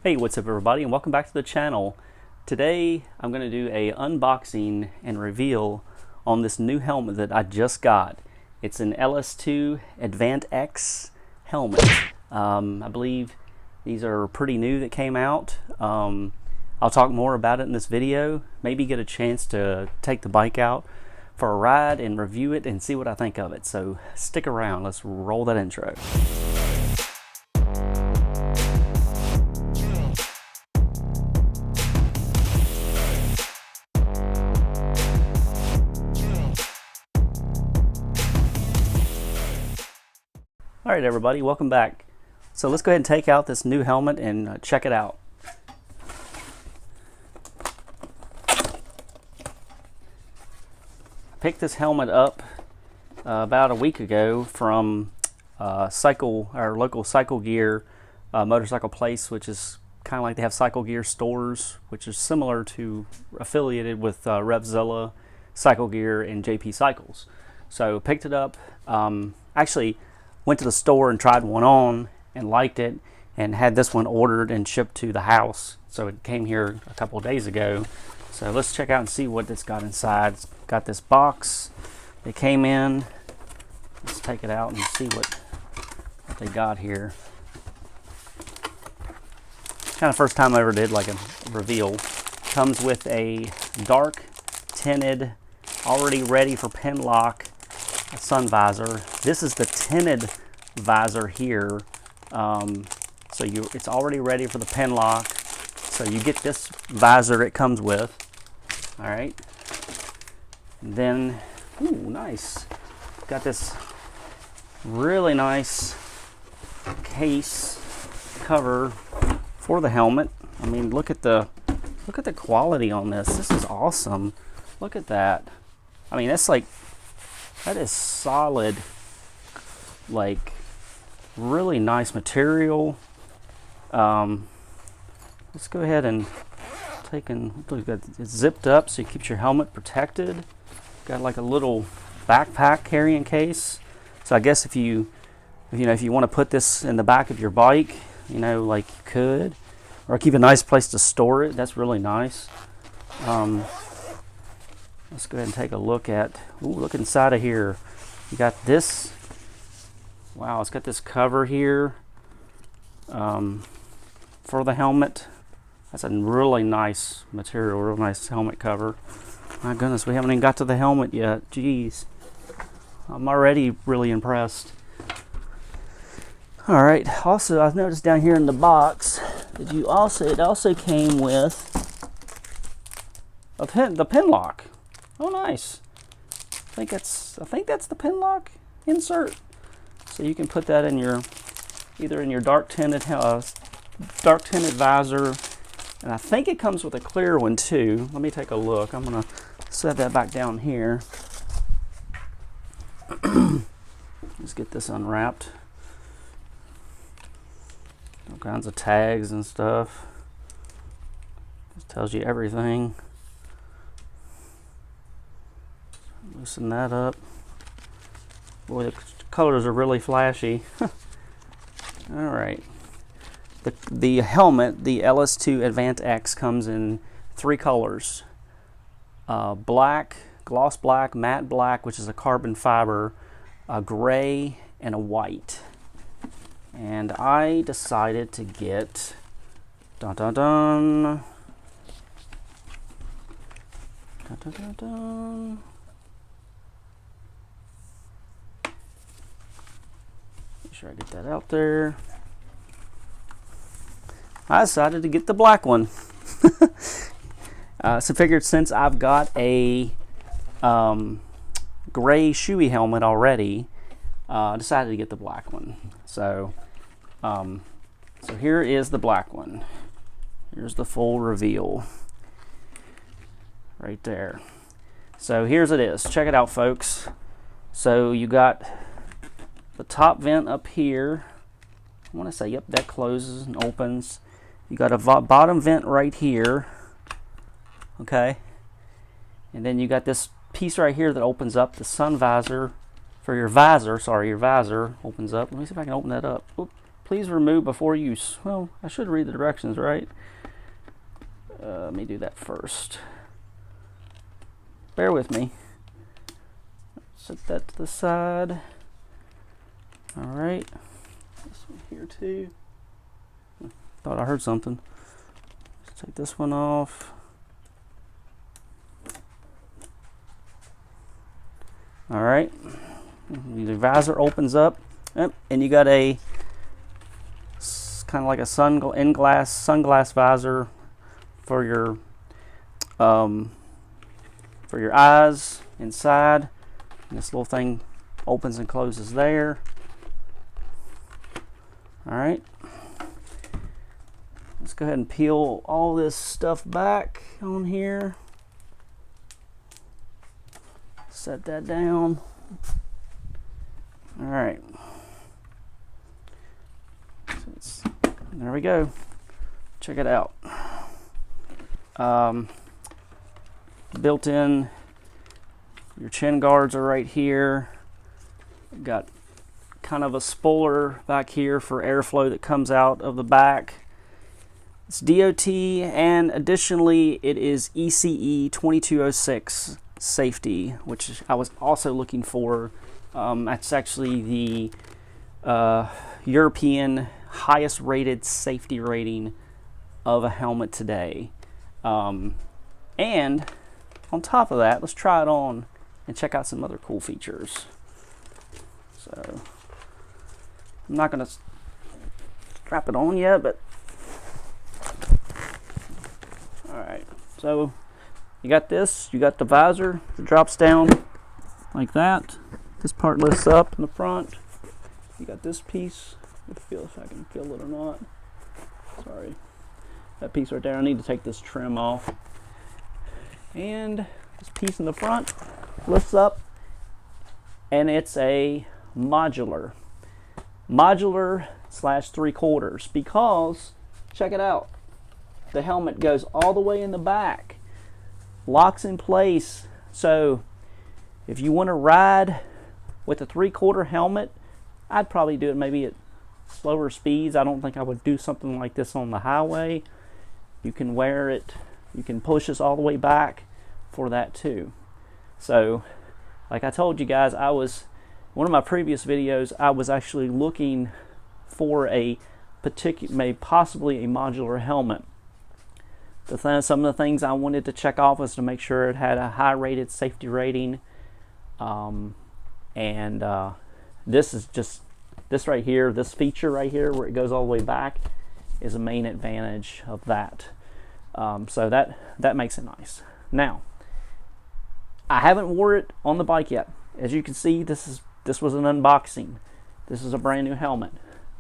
Hey, what's up everybody, and welcome back to the channel. Today I'm going to do a unboxing and reveal on this new helmet that I just got. It's an LS2 Advant X helmet. I believe these are pretty new that came out. I'll talk more about it in this video. Maybe get a chance to take the bike out for a ride and review it and see what I think of it. So stick around, let's roll that intro. Alright everybody, welcome back. So let's go ahead and take out this new helmet and check it out. I picked this helmet up about a week ago from our local Cycle Gear motorcycle place, which is kind of like they have Cycle Gear stores, which is similar to, affiliated with Revzilla, Cycle Gear, and JP Cycles. So picked it up. Actually went to the store and tried one on and liked it, and had this one ordered and shipped to the house. So it came here a couple of days ago. So let's check out and see what it's got inside. It's got this box it came in. Let's take it out and see what they got here. Kind of first time I ever did like a reveal. Comes with a dark tinted, already ready for pin lock sun visor. This is the tinted visor here, so it's already ready for the pin lock. So you get this visor it comes with. All right, and then nice, got this really nice case cover for the helmet. I mean, look at the quality on this. This is awesome. Look at that. I mean, that is solid, like really nice material. Let's go ahead and look at it, zipped up so it keeps your helmet protected. Got like a little backpack carrying case. So I guess if you want to put this in the back of your bike, like you could, or keep a nice place to store it. That's really nice. Let's go ahead and take a look at, look inside of here. You got this, wow, it's got this cover here for the helmet. That's a really nice material, real nice helmet cover. My goodness, we haven't even got to the helmet yet. Jeez, I'm already really impressed. All right, also I've noticed down here in the box that it also came with the pin lock. Oh, nice. I think that's the pin lock insert. So you can put that in either in your dark tinted visor, and I think it comes with a clear one too. Let me take a look. I'm gonna set that back down here. Let's get this unwrapped. All kinds of tags and stuff. This tells you everything. Loosen that up. Boy, the colors are really flashy. All right. The helmet, the LS2 Advant X, comes in 3 colors. Black, gloss black, matte black, which is a carbon fiber, a gray, and a white. And I decided to get dun dun dun dun dun dun dun. Make sure I get that out there. I decided to get the black one. So figured since I've got a gray shoey helmet already, I decided to get the black one. So here is the black one. Here's the full reveal right there. So here's it is. Check it out, folks. So you got the top vent up here. I want to say, yep, that closes and opens. You got a bottom vent right here, okay? And then you got this piece right here that opens up, the sun visor for your visor. Sorry, your visor opens up. Let me see if I can open that up. Oop, please remove before use. Well, I should read the directions, right? Let me do that first. Bear with me. Set that to the side. All right. This one here too. Thought I heard something. Let's take this one off. All right. The visor opens up, and you got a kind of like a sunglass visor for your eyes inside. And this little thing opens and closes there. All right. Let's go ahead and peel all this stuff back on here. Set that down. All right. There we go. Check it out. Built in, your chin guards are right here. Got kind of a spoiler back here for airflow that comes out of the back. It's DOT, and additionally it is ECE 2206 safety, which I was also looking for. That's actually the European highest rated safety rating of a helmet today. And on top of that, let's try it on and check out some other cool features. So I'm not going to strap it on yet, but all right. So you got this, you got the visor that drops down like that. This part lifts up in the front. You got this piece. Let's feel if I can feel it or not. Sorry. That piece right there, I need to take this trim off. And this piece in the front lifts up, and it's a modular. Modular / 3/4, because check it out. The helmet goes all the way in the back, locks in place. So if you want to ride with a 3/4 helmet, I'd probably do it maybe at slower speeds. I don't think I would do something like this on the highway. You can wear it, you can push this all the way back for that too. So like I told you guys, one of my previous videos, I was actually looking for a particular, possibly a modular helmet. Some of the things I wanted to check off was to make sure it had a high rated safety rating. This right here, this feature right here where it goes all the way back, is a main advantage of that. So that makes it nice. Now, I haven't wore it on the bike yet. As you can see, this was an unboxing. This is a brand new helmet.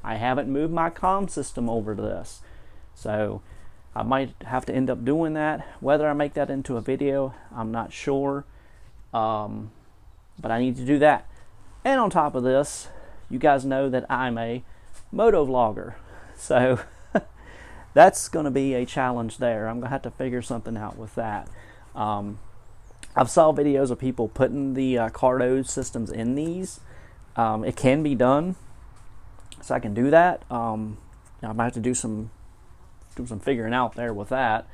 I haven't moved my comm system over to this, so I might have to end up doing that. Whether I make that into a video, I'm not sure, but I need to do that. And on top of this, you guys know that I'm a moto vlogger, so that's going to be a challenge there. I'm going to have to figure something out with that. I've saw videos of people putting the Cardo systems in these. It can be done, so I can do that. I might have to do some figuring out there with that.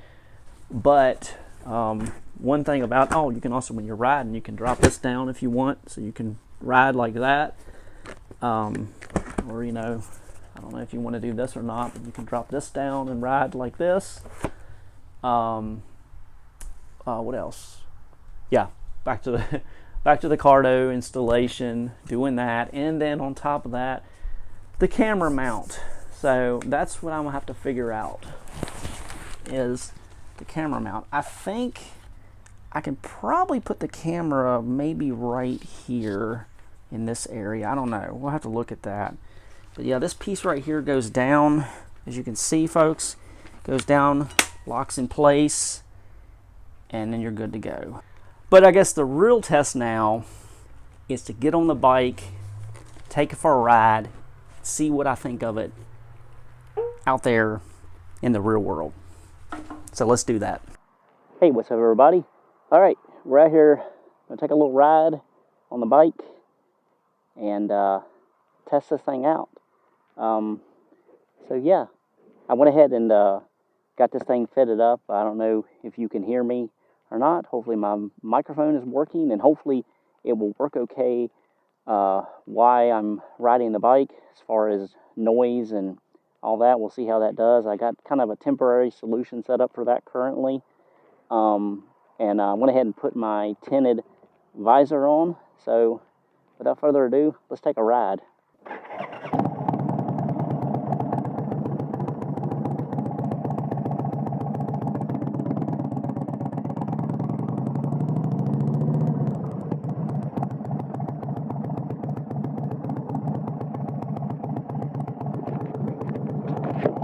But one thing about, you can also, when you're riding, you can drop this down if you want, so you can ride like that. Or I don't know if you want to do this or not, but you can drop this down and ride like this. What else? Yeah, back to the Cardo installation, doing that, and then on top of that, the camera mount. So that's what I'm gonna have to figure out, is the camera mount. I think I can probably put the camera maybe right here in this area. I don't know. We'll have to look at that. But yeah, this piece right here goes down, as you can see, folks. Goes down, locks in place, and then you're good to go. But I guess the real test now is to get on the bike, take it for a ride, see what I think of it out there in the real world. So let's do that. Hey, what's up, everybody? All right, we're out here. Gonna take a little ride on the bike and test this thing out. So yeah, I went ahead and got this thing fitted up. I don't know if you can hear me or not. Hopefully my microphone is working, and hopefully it will work okay while I'm riding the bike as far as noise and all that. We'll see how that does. I got kind of a temporary solution set up for that currently. And I went ahead and put my tinted visor on. So without further ado, let's take a ride.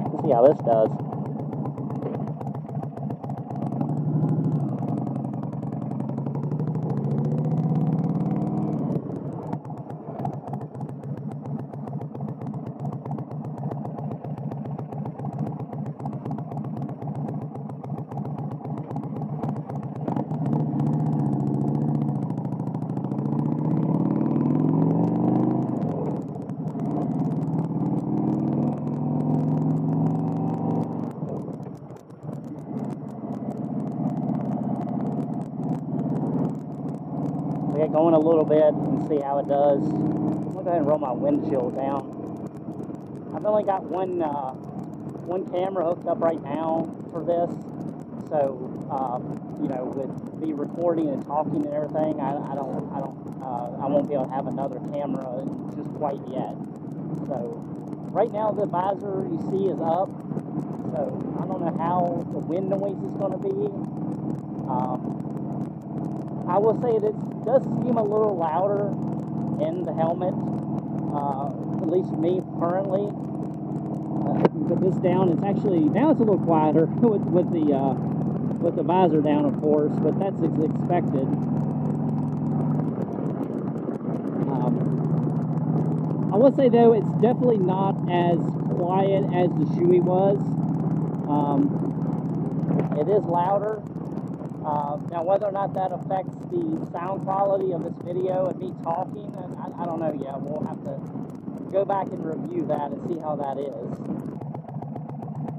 Let's see how this does. We get going a little bit and see how it does. I'm gonna go ahead and roll my windshield down. I've only got one camera hooked up right now for this, so you know, with me recording and talking and everything, I won't be able to have another camera just quite yet. So right now the visor you see is up, so I don't know how the wind noise is going to be. I will say it does seem a little louder in the helmet, at least me currently. Put this down. It's actually now it's a little quieter with the visor down, of course, but that's expected. I will say though, it's definitely not as quiet as the Shoei was. It is louder. Now, whether or not that affects the sound quality of this video and me talking, I don't know yet. We'll have to go back and review that and see how that is.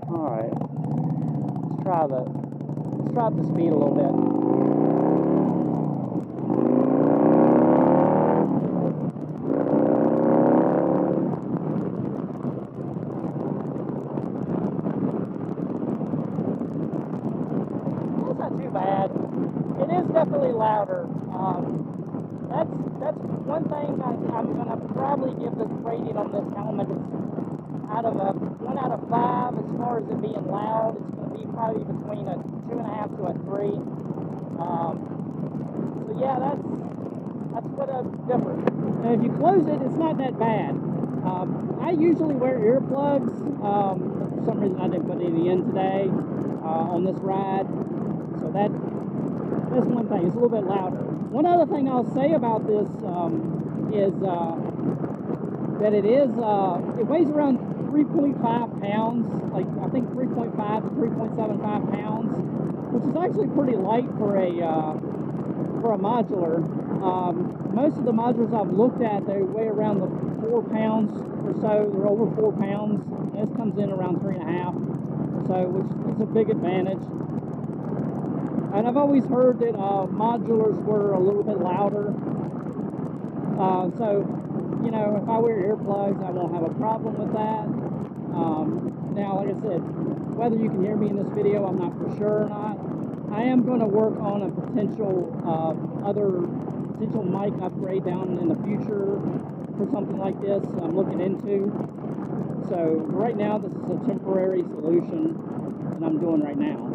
All right, let's try up the speed a little bit. That's not too bad. It is definitely louder. That's one thing I'm gonna probably give this rating on this helmet. Out of a 1 out of 5 as far as it being loud. It's going to be probably between a 2.5 to a 3. So yeah, that's what a difference. And if you close it, it's not that bad. I usually wear earplugs. For some reason I didn't put any in today on this ride. So that's one thing. It's a little bit louder. One other thing I'll say about this is that it weighs around 3.5 pounds, like I think 3.5 to 3.75 pounds, which is actually pretty light for a modular. Most of the modulars I've looked at, they weigh around the 4 pounds or so. They're over 4 pounds. And this comes in around 3.5, so which is a big advantage. And I've always heard that modulars were a little bit louder. So, you know, if I wear earplugs, I won't have a problem with that. Now, like I said, whether you can hear me in this video, I'm not for sure or not. I am going to work on a potential mic upgrade down in the future for something like this I'm looking into. So right now, this is a temporary solution that I'm doing right now.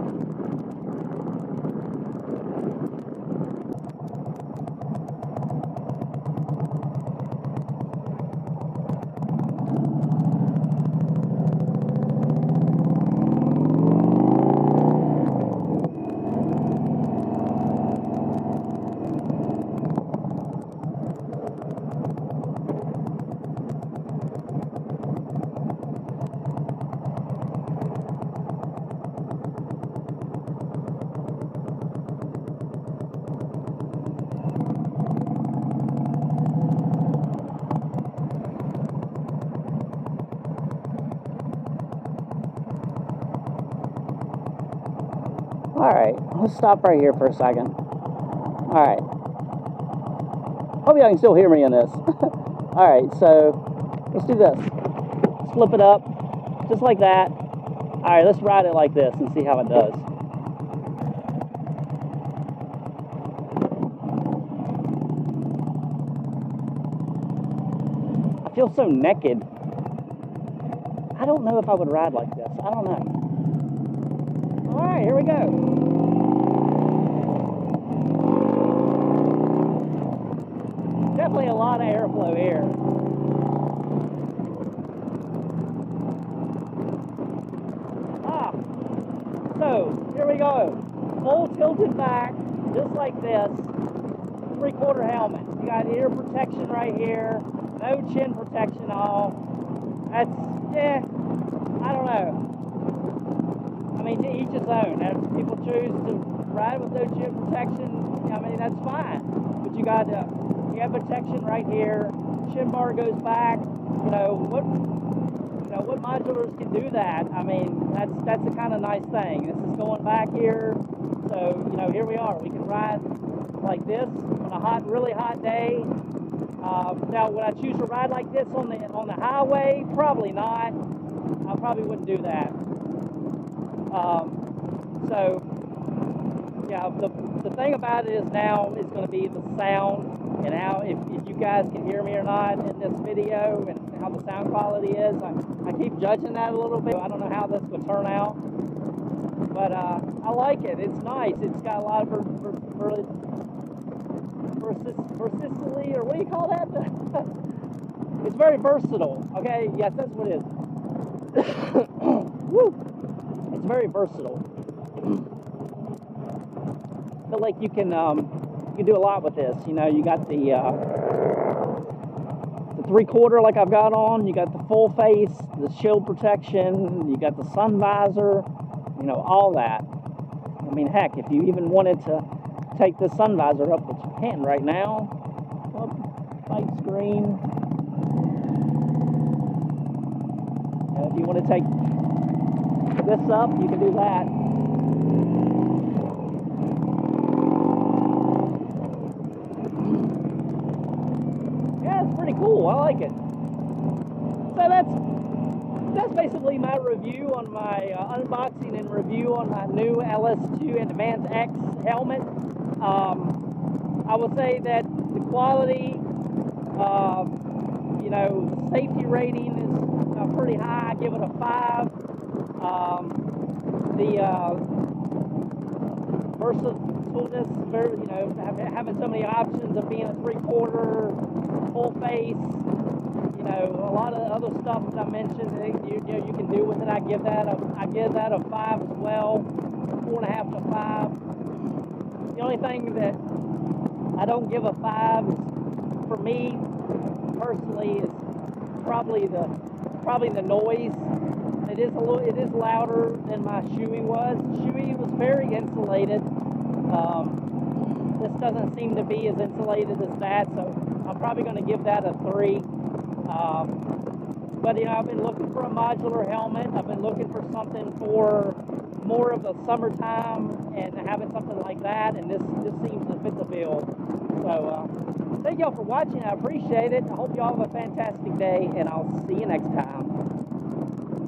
Alright, let's stop right here for a second. Alright. Hope y'all can still hear me in this. Alright, so let's do this. Let's flip it up, just like that. Alright, let's ride it like this and see how it does. I feel so naked. I don't know if I would ride like this. I don't know. Alright, here we go. Definitely a lot of airflow here. So, here we go. Full tilted back, just like this. 3/4 helmet. You got ear protection right here. No chin protection at all. That's, yeah, I don't know. I mean, to each his own. If people choose to ride with no chin protection, I mean, that's fine. But you got you have protection right here. Chin bar goes back. You know what modulars can do that? I mean, that's a kind of nice thing. This is going back here. So, here we are. We can ride like this on a really hot day. Now, would I choose to ride like this on the highway? Probably not. I probably wouldn't do that. So, yeah, the thing about it is now is going to be the sound and how if you guys can hear me or not in this video and how the sound quality is. I keep judging that a little bit. I don't know how this would turn out, but I like it. It's nice. It's got a lot of versatility, or what do you call that? It's very versatile. Okay, yes, that's what it is. Woo! It's very versatile. I feel like you can do a lot with this. You got the 3/4 like I've got on. You got the full face, the shield protection. You got the sun visor. All that. I mean, heck, if you even wanted to take the sun visor up with your hand right now, light screen. And if you want to take this up, you can do that. Yeah, it's pretty cool. I like it. So that's basically my review on my unboxing and review on my new LS2 Advant X helmet. I will say that the quality, safety rating is pretty high. I give it a 5. The versatileness, having so many options of being a 3/4, full face, a lot of other stuff that I mentioned that you can do with it. I give that a 5 as well, 4.5 to 5. The only thing that I don't give a 5 is, for me personally, is probably the noise. It is louder than my Shoei was. Shoei was very insulated. This doesn't seem to be as insulated as that, so I'm probably going to give that a 3. But I've been looking for a modular helmet. I've been looking for something for more of the summertime and having something like that, and this seems to fit the bill. So thank y'all for watching. I appreciate it. I hope y'all have a fantastic day, and I'll see you next time.